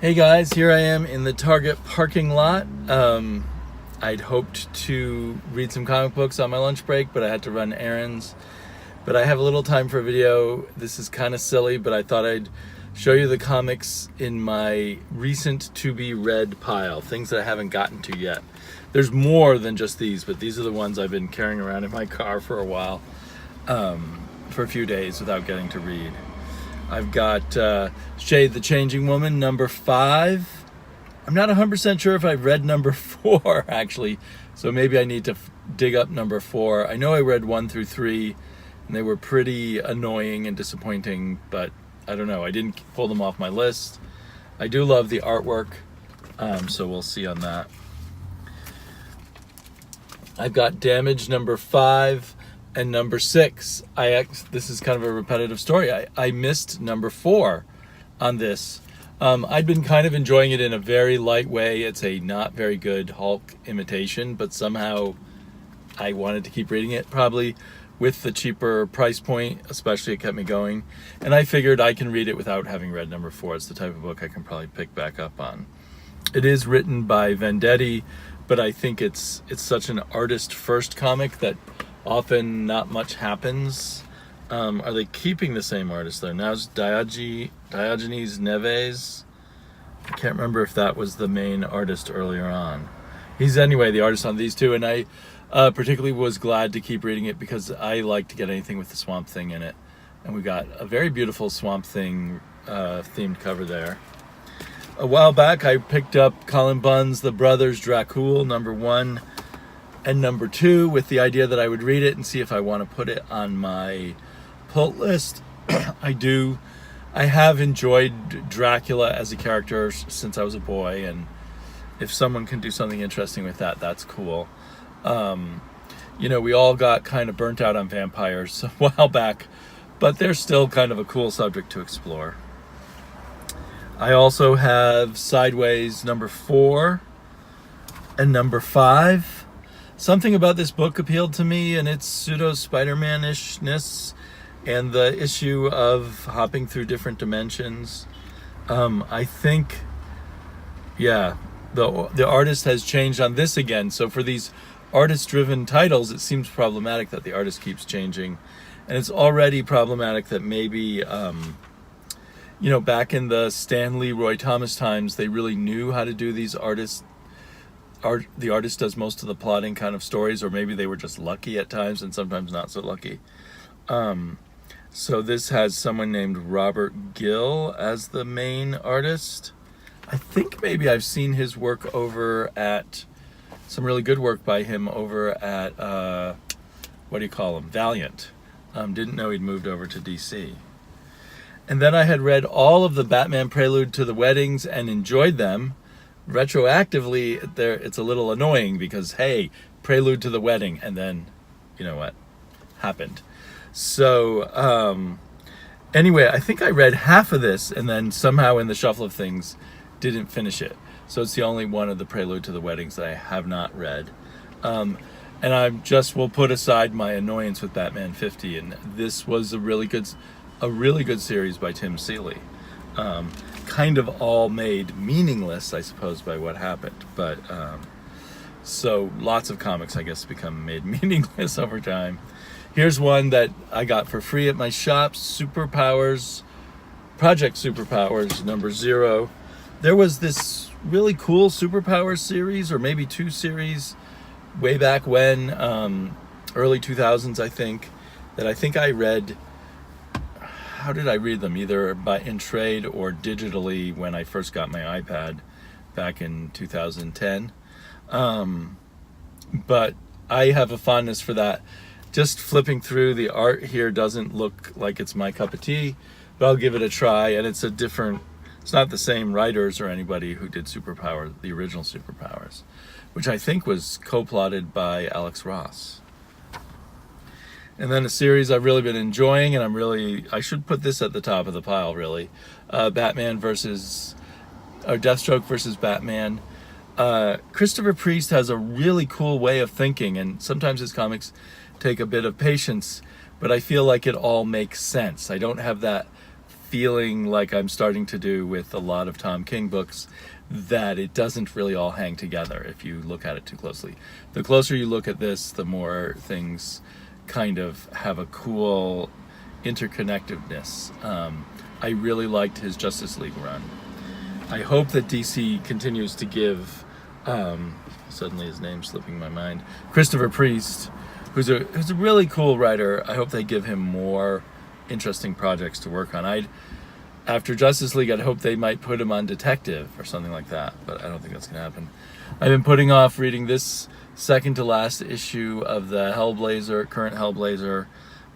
Hey guys, here I am in the Target parking lot. I'd hoped to read some comic books on my lunch break, but I had to run errands. But I have a little time for a video. This is kind of silly, but I thought I'd show you the comics in my recent to-be-read pile, things that I haven't gotten to yet. There's more than just these, but these are the ones I've been carrying around in my car for a while, for a few days without getting to read. I've got Shade the Changing Woman, number 5. I'm not 100% sure if I've read number 4, actually, so maybe I need to dig up number 4. I know I read 1 through 3, and they were pretty annoying and disappointing, but I don't know. I didn't pull them off my list. I do love the artwork, so we'll see on that. I've got Damage number 5. And number 6, this is kind of a repetitive story. I missed number 4 on this. I'd been kind of enjoying it in a very light way. It's a not very good Hulk imitation, but somehow I wanted to keep reading it, probably with the cheaper price point, especially it kept me going. And I figured I can read it without having read number 4. It's the type of book I can probably pick back up on. It is written by Vendetti, but I think it's such an artist-first comic that often not much happens. Are they keeping the same artist though? Now it's Diogenes Neves. I can't remember if that was the main artist earlier on. He's anyway the artist on these two, and I particularly was glad to keep reading it because I like to get anything with the Swamp Thing in it. And we got a very beautiful Swamp Thing themed cover there. A while back I picked up Colin Bunn's The Brothers Dracul, number 1 and number 2, with the idea that I would read it and see if I want to put it on my pull list. I have enjoyed Dracula as a character since I was a boy, and if someone can do something interesting with that, that's cool. We all got kind of burnt out on vampires a while back, but they're still kind of a cool subject to explore. I also have Sideways number 4 and number 5. Something about this book appealed to me, and its pseudo-Spider-Man-ishness and the issue of hopping through different dimensions. I think, the artist has changed on this again. So for these artist-driven titles, it seems problematic that the artist keeps changing. And it's already problematic that maybe, back in the Stan Lee, Roy Thomas times, they really knew how to do these the artist does most of the plotting kind of stories, or maybe they were just lucky at times and sometimes not so lucky. So this has someone named Robert Gill as the main artist. I think maybe I've seen his work over at, some really good work by him over at, Valiant. Didn't know he'd moved over to DC. And then I had read all of the Batman Prelude to the Weddings and enjoyed them. Retroactively, it's a little annoying because, hey, Prelude to the Wedding, and then, you know what happened. So, anyway, I think I read half of this, and then somehow in the shuffle of things, didn't finish it. So it's the only one of the Prelude to the Weddings that I have not read. And will put aside my annoyance with Batman 50, and this was a really good series by Tim Seeley. Kind of all made meaningless, I suppose, by what happened. But so lots of comics, I guess, become made meaningless over time. Here's one that I got for free at my shop, Project Superpowers, number 0. There was this really cool Superpowers series, or maybe 2 series, way back when, early 2000s, I think, that I think I read. How did I read them? Either in trade or digitally when I first got my iPad back in 2010. But I have a fondness for that. Just flipping through, the art here doesn't look like it's my cup of tea, but I'll give it a try. And it's not the same writers or anybody who did Superpower, the original Superpowers, which I think was co-plotted by Alex Ross. And then a series I've really been enjoying, and I should put this at the top of the pile, really. Deathstroke versus Batman. Christopher Priest has a really cool way of thinking, and sometimes his comics take a bit of patience, but I feel like it all makes sense. I don't have that feeling like I'm starting to do with a lot of Tom King books, that it doesn't really all hang together if you look at it too closely. The closer you look at this, the more things kind of have a cool interconnectedness. I really liked his Justice League run. I hope that DC continues to give, suddenly his name's slipping my mind, Christopher Priest, who's a really cool writer. I hope they give him more interesting projects to work on. After Justice League, I'd hope they might put him on Detective or something like that, but I don't think that's going to happen. I've been putting off reading this second to last issue of the current Hellblazer.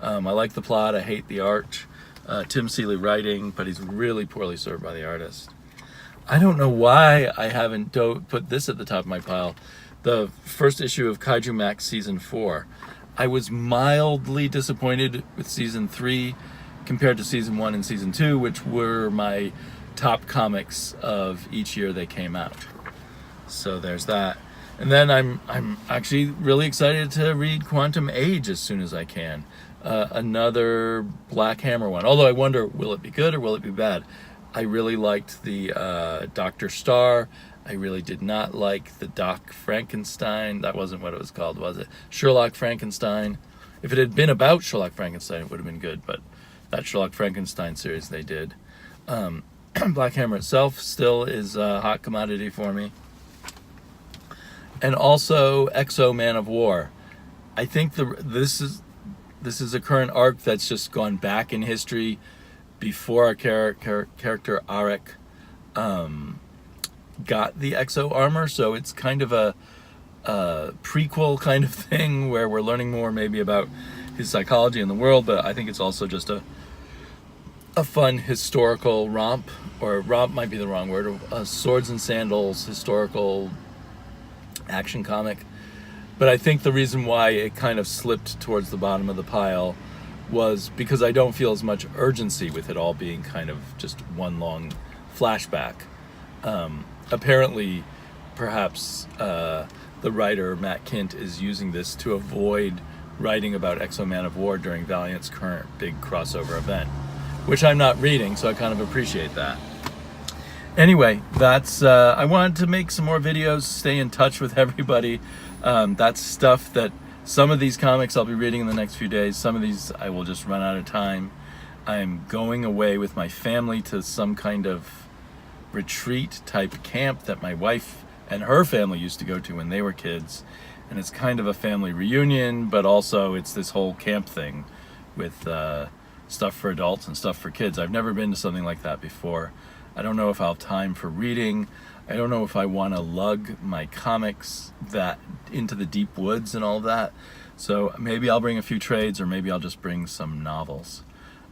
I like the plot, I hate the art. Tim Seeley writing, but he's really poorly served by the artist. I don't know why I haven't put this at the top of my pile. The first issue of Kaiju Max Season 4. I was mildly disappointed with Season 3 compared to Season 1 and Season 2, which were my top comics of each year they came out. So there's that. And then I'm actually really excited to read Quantum Age as soon as I can. Another Black Hammer one. Although I wonder, will it be good or will it be bad? I really liked the Dr. Starr. I really did not like the Doc Frankenstein. That wasn't what it was called, was it? Sherlock Frankenstein. If it had been about Sherlock Frankenstein, it would have been good, but that Sherlock Frankenstein series they did. Black Hammer itself still is a hot commodity for me. And also Exo Man of War. I think this is a current arc that's just gone back in history before our character Arik got the Exo armor, so it's kind of a prequel kind of thing where we're learning more maybe about his psychology in the world, but I think it's also just a fun historical romp, or romp might be the wrong word, a swords and sandals historical action comic. But I think the reason why it kind of slipped towards the bottom of the pile was because I don't feel as much urgency with it all being kind of just one long flashback. Apparently, perhaps the writer, Matt Kint, is using this to avoid writing about Exo Man of War during Valiant's current big crossover event, which I'm not reading, so I kind of appreciate that. Anyway, that's I wanted to make some more videos, stay in touch with everybody. That's stuff that some of these comics I'll be reading in the next few days. Some of these I will just run out of time. I'm going away with my family to some kind of retreat type camp that my wife and her family used to go to when they were kids. And it's kind of a family reunion, but also it's this whole camp thing with stuff for adults and stuff for kids. I've never been to something like that before. I don't know if I'll have time for reading. I don't know if I want to lug my comics that into the deep woods and all that. So maybe I'll bring a few trades, or maybe I'll just bring some novels.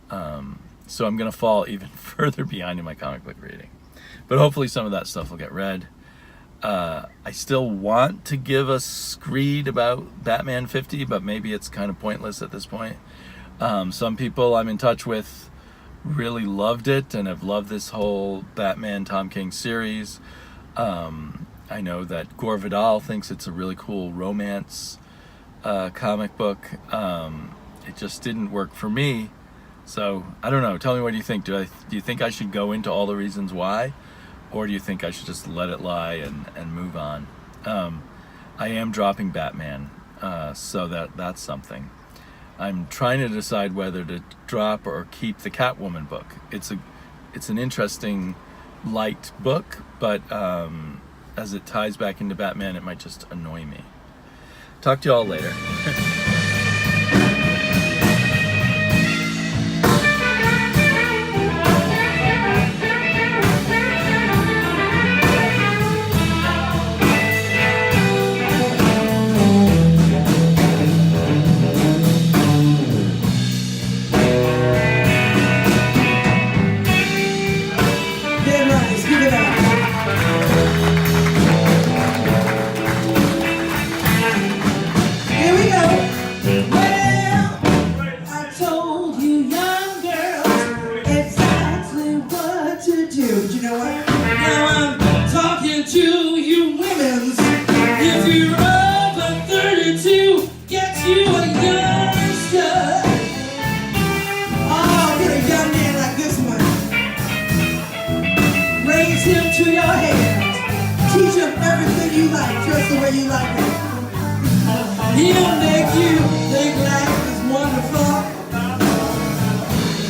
So I'm going to fall even further behind in my comic book reading. But hopefully some of that stuff will get read. I still want to give a screed about Batman 50, but maybe it's kind of pointless at this point. Some people I'm in touch with really loved it and have loved this whole Batman Tom King series. I know that Gore Vidal thinks it's a really cool romance comic book. It just didn't work for me. So I don't know. Tell me, what do you think? Do you think I should go into all the reasons why? Or do you think I should just let it lie and move on? I am dropping Batman, so that's something. I'm trying to decide whether to drop or keep the Catwoman book. It's an interesting, light book, but as it ties back into Batman, it might just annoy me. Talk to you all later. Oh, get a young man like this one. him to your hand. Teach him everything you like, just the way you like it. He'll make you think life is wonderful.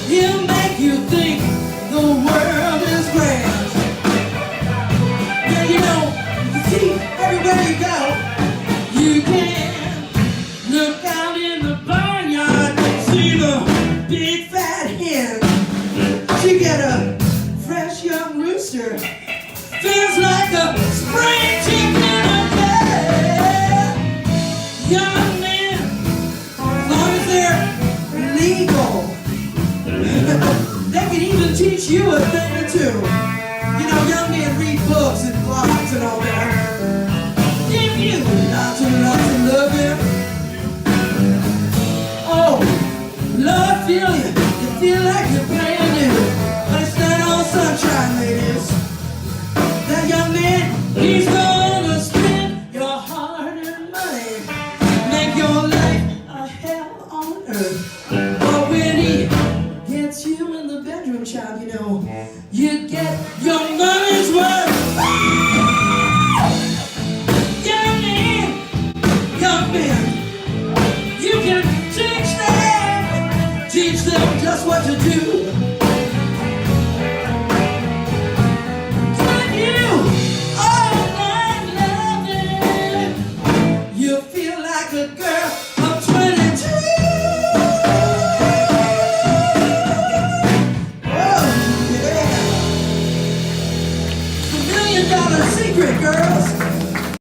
He'll make you think the world is grand. And you see, everywhere you go, you can look out in the barnyard and see the big fat hen. She get a fresh young rooster, feels like a spring chicken again. Young men, as long as they're legal, they can even teach you a thing or two. Young men read books and blogs and all that. Give you lots and lots of loving. Oh, love feel you. You feel like you're brand new. But it's not all sunshine, ladies. That young man, he's gonna spend your hard-earned money, make your life a hell on earth. But when he gets you in the bedroom, child, you get your money's worth. Young men, you can teach them just what to do. Give you all night loving. You feel like a girl